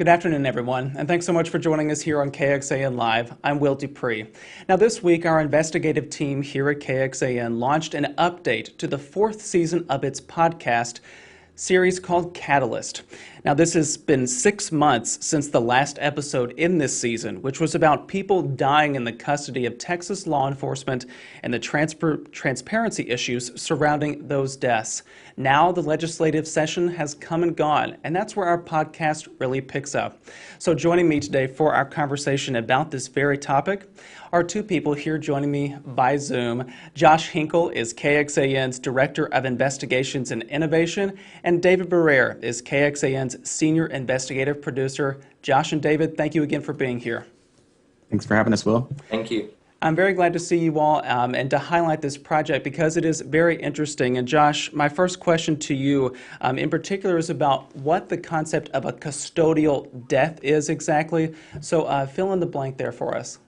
Good afternoon, everyone, and thanks so much for joining us here on KXAN Live. I'm Will Dupree. Now, this week, our investigative team here at KXAN launched an update to the fourth season of its podcast series called Catalyst. Now, this has been 6 months since the last episode in this season, which was about people dying in the custody of Texas law enforcement and the transparency issues surrounding those deaths. Now the legislative session has come and gone, and that's where our podcast really picks up. So joining me today for our conversation about this very topic are two people here joining me by Zoom. Josh Hinkle is KXAN's Director of Investigations and Innovation, and David Barrere is KXAN's Senior Investigative Producer. Josh and David, thank you again for being here. Thanks for having us, Will. Thank you. I'm very glad to see you all and to highlight this project because it is very interesting. And Josh, my first question to you in particular is about what the concept of a custodial death is exactly. So fill in the blank there for us.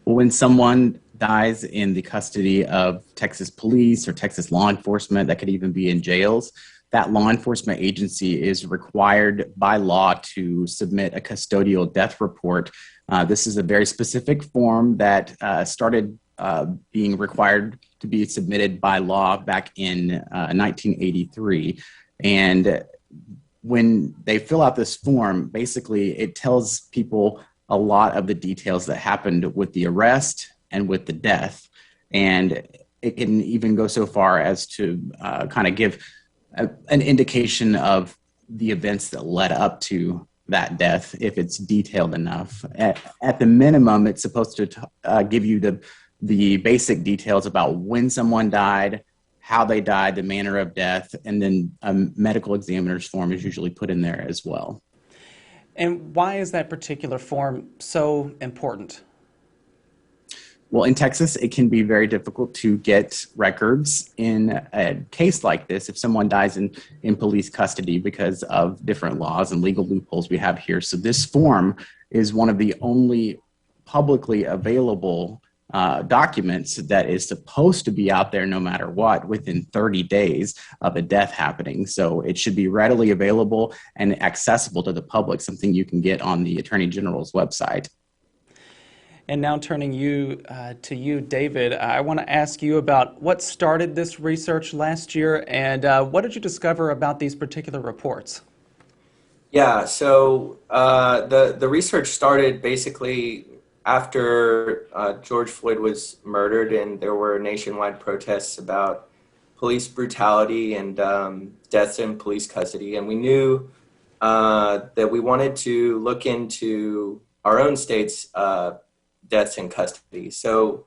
Well, when someone dies in the custody of Texas police or Texas law enforcement, that could even be in jails, that law enforcement agency is required by law to submit a custodial death report. This is a very specific form that started being required to be submitted by law back in 1983. And when they fill out this form, basically it tells people a lot of the details that happened with the arrest and with the death. And it can even go so far as to kind of give an indication of the events that led up to that death, if it's detailed enough. At the minimum, it's supposed to give you the basic details about when someone died, how they died, the manner of death, and then a medical examiner's form is usually put in there as well. And why is that particular form so important? Well, in Texas, it can be very difficult to get records in a case like this if someone dies in police custody because of different laws and legal loopholes we have here. So this form is one of the only publicly available documents that is supposed to be out there no matter what within 30 days of a death happening. So it should be readily available and accessible to the public, something you can get on the Attorney General's website. And now turning to you, David, I want to ask you about what started this research last year and what did you discover about these particular reports? Yeah, so the research started basically after George Floyd was murdered and there were nationwide protests about police brutality and deaths in police custody. And we knew that we wanted to look into our own state's deaths in custody. So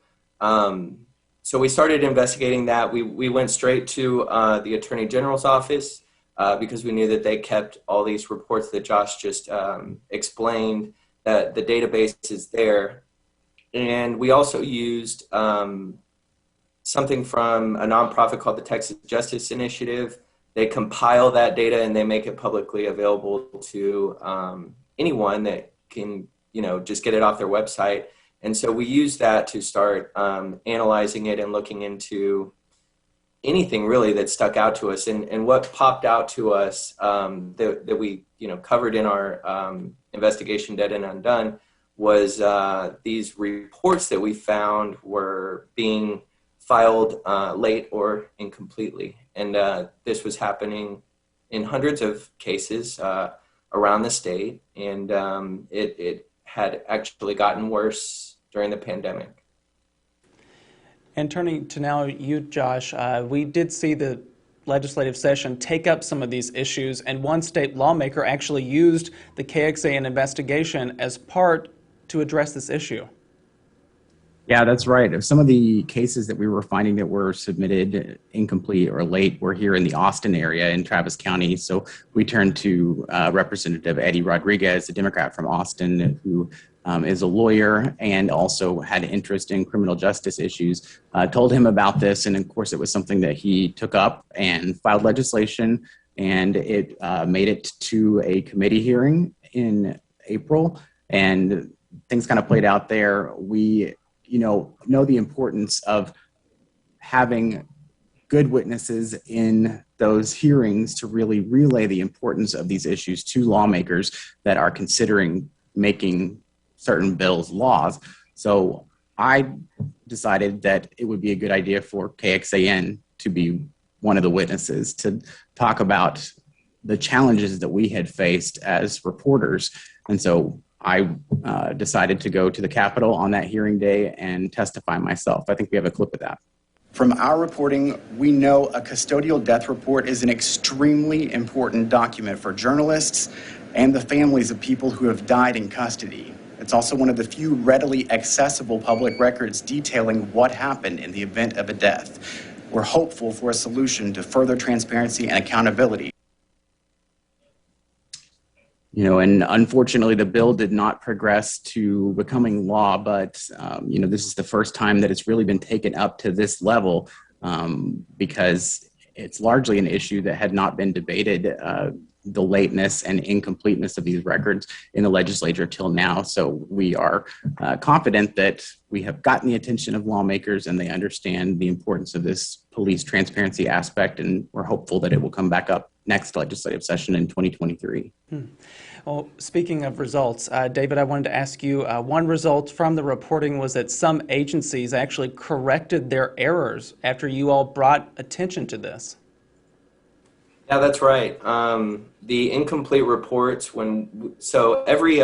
we started investigating that. We went straight to the Attorney General's office because we knew that they kept all these reports that Josh just explained, that the database is there. And we also used something from a nonprofit called the Texas Justice Initiative. They compile that data and they make it publicly available to anyone that can, just get it off their website. And so we used that to start analyzing it and looking into anything really that stuck out to us. And what popped out to us that we covered in our investigation Dead and Undone was these reports that we found were being filed late or incompletely. And this was happening in hundreds of cases around the state. And it had actually gotten worse during the pandemic. And turning to now you, Josh, we did see the legislative session take up some of these issues, and one state lawmaker actually used the KXAN investigation as part to address this issue. Yeah, that's right. Some of the cases that we were finding that were submitted incomplete or late were here in the Austin area in Travis County. So we turned to Representative Eddie Rodriguez, a Democrat from Austin, who is a lawyer and also had interest in criminal justice issues, told him about this. And of course, it was something that he took up and filed legislation, and it made it to a committee hearing in April. And things kind of played out there. We know the importance of having good witnesses in those hearings to really relay the importance of these issues to lawmakers that are considering making certain bills laws. So I decided that it would be a good idea for KXAN to be one of the witnesses to talk about the challenges that we had faced as reporters. And so I decided to go to the Capitol on that hearing day and testify myself. I think we have a clip of that. From our reporting, we know a custodial death report is an extremely important document for journalists and the families of people who have died in custody. It's also one of the few readily accessible public records detailing what happened in the event of a death. We're hopeful for a solution to further transparency and accountability. And unfortunately, the bill did not progress to becoming law, but, this is the first time that it's really been taken up to this level because it's largely an issue that had not been debated, the lateness and incompleteness of these records in the legislature till now. So we are confident that we have gotten the attention of lawmakers and they understand the importance of this police transparency aspect, and we're hopeful that it will come back up next legislative session in 2023. Well, speaking of results, David, I wanted to ask you, one result from the reporting was that some agencies actually corrected their errors after you all brought attention to this. Yeah, that's right. The incomplete reports, so every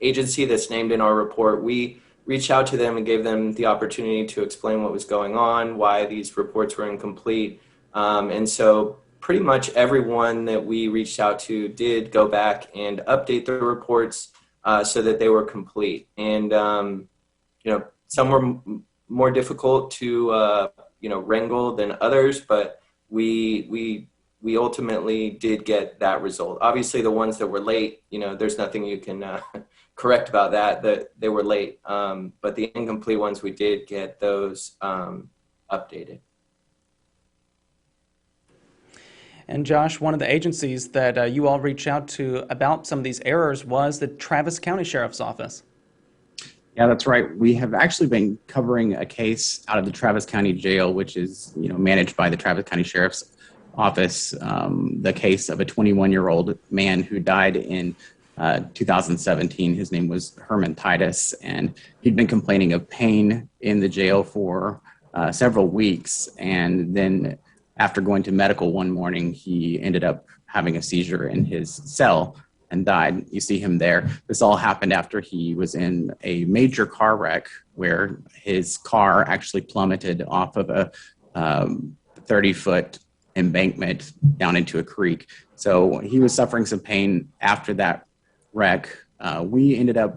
agency that's named in our report, we reached out to them and gave them the opportunity to explain what was going on, why these reports were incomplete. And so pretty much everyone that we reached out to did go back and update the reports so that they were complete. And, some were more difficult to, wrangle than others, but we ultimately did get that result. Obviously, the ones that were late, there's nothing you can correct about that they were late. But the incomplete ones, we did get those updated. And Josh, one of the agencies that you all reached out to about some of these errors was the Travis County Sheriff's Office. Yeah, that's right. We have actually been covering a case out of the Travis County Jail, which is, managed by the Travis County Sheriff's Office, the case of a 21-year-old man who died in 2017. His name was Herman Titus, and he'd been complaining of pain in the jail for several weeks. And then after going to medical one morning, he ended up having a seizure in his cell and died. You see him there. This all happened after he was in a major car wreck where his car actually plummeted off of a 30-foot embankment down into a creek. So he was suffering some pain after that wreck. We ended up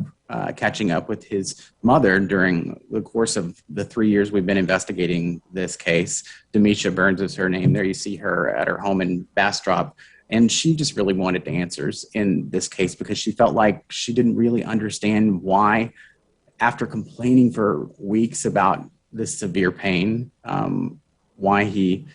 catching up with his mother during the course of the 3 years we've been investigating this case. Demisha Burns is her name. There you see her at her home in Bastrop. And she just really wanted answers in this case because she felt like she didn't really understand why, after complaining for weeks about this severe pain, why he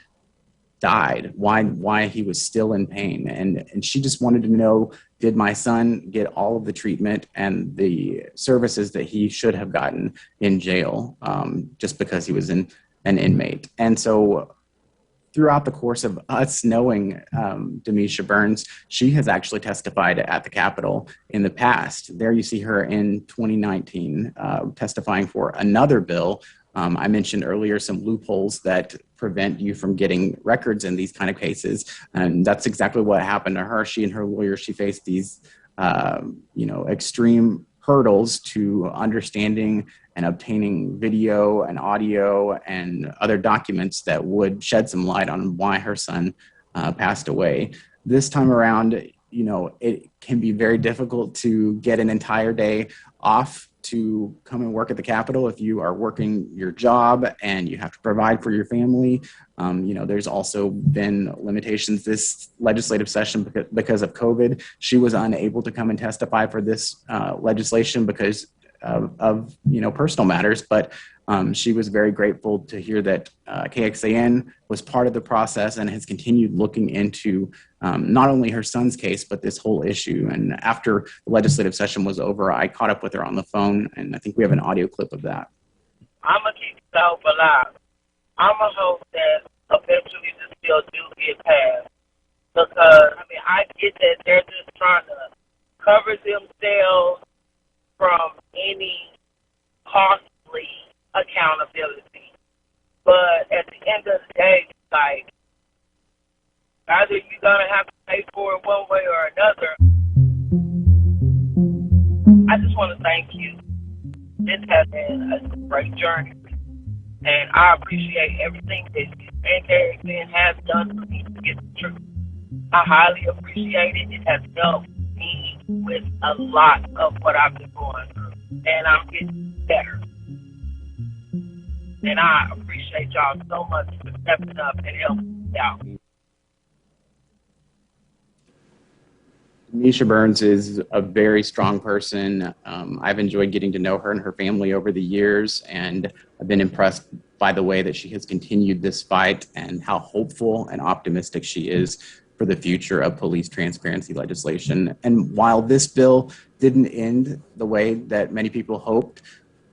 died, why he was still in pain. And she just wanted to know, did my son get all of the treatment and the services that he should have gotten in jail just because he was an inmate? And so throughout the course of us knowing Demisha Burns, she has actually testified at the Capitol in the past. There you see her in 2019 testifying for another bill. I mentioned earlier some loopholes that prevent you from getting records in these kind of cases. And that's exactly what happened to her. She and her lawyer, she faced these, extreme hurdles to understanding and obtaining video and audio and other documents that would shed some light on why her son passed away. This time around, it can be very difficult to get an entire day off to come and work at the Capitol if you are working your job and you have to provide for your family. There's also been limitations this legislative session because of COVID. She was unable to come and testify for this legislation because of personal matters, but she was very grateful to hear that KXAN was part of the process and has continued looking into not only her son's case, but this whole issue. And after the legislative session was over, I caught up with her on the phone, and I think we have an audio clip of that. I'm going to keep it out for life. I'm going to hope that a end of the day, like, either you're going to have to pay for it one way or another. I just want to thank you. This has been a great journey, and I appreciate everything that you and KXAN has done for me to get the truth. I highly appreciate it. It has helped me with a lot of what I've been going through, and I'm getting better. And I appreciate y'all so much for stepping up and helping me out. Misha Burns is a very strong person. I've enjoyed getting to know her and her family over the years, and I've been impressed by the way that she has continued this fight and how hopeful and optimistic she is for the future of police transparency legislation. And while this bill didn't end the way that many people hoped,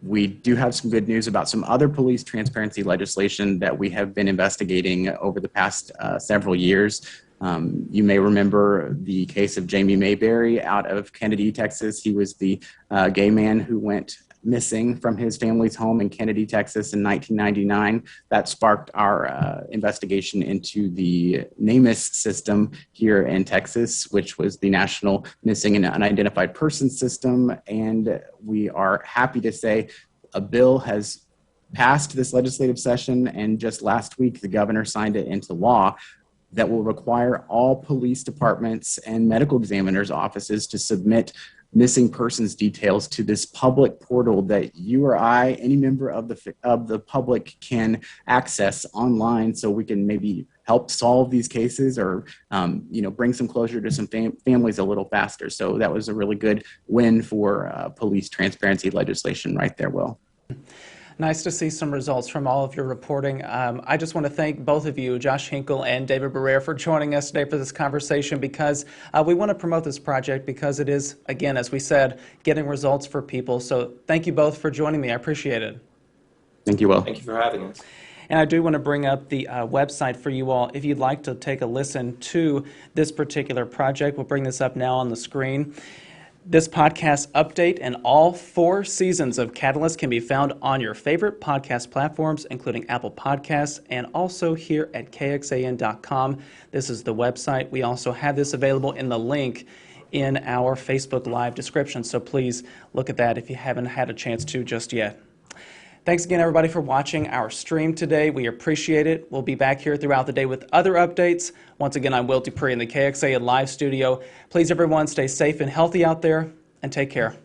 we do have some good news about some other police transparency legislation that we have been investigating over the past several years. You may remember the case of Jamie Mayberry out of Kennedy, Texas. He was the gay man who went missing from his family's home in Kennedy, Texas in 1999. That sparked our investigation into the NamUs system here in Texas, which was the National Missing and Unidentified Persons System. And we are happy to say a bill has passed this legislative session, and just last week the governor signed it into law that will require all police departments and medical examiners' offices to submit missing persons details to this public portal that you or I, any member of the public, can access online, so we can maybe help solve these cases or bring some closure to some families a little faster. So that was a really good win for police transparency legislation right there, Will. Nice to see some results from all of your reporting. I just want to thank both of you, Josh Hinkle and David Barrera, for joining us today for this conversation, because we want to promote this project because it is, again, as we said, getting results for people. So thank you both for joining me. I appreciate it. Thank you, Will. Thank you for having us. And I do want to bring up the website for you all. If you'd like to take a listen to this particular project, we'll bring this up now on the screen. This podcast update and all 4 seasons of Catalyst can be found on your favorite podcast platforms, including Apple Podcasts, and also here at KXAN.com. This is the website. We also have this available in the link in our Facebook Live description, so please look at that if you haven't had a chance to just yet. Thanks again, everybody, for watching our stream today. We appreciate it. We'll be back here throughout the day with other updates. Once again, I'm Will Dupree in the KXAN Live studio. Please, everyone, stay safe and healthy out there, and take care.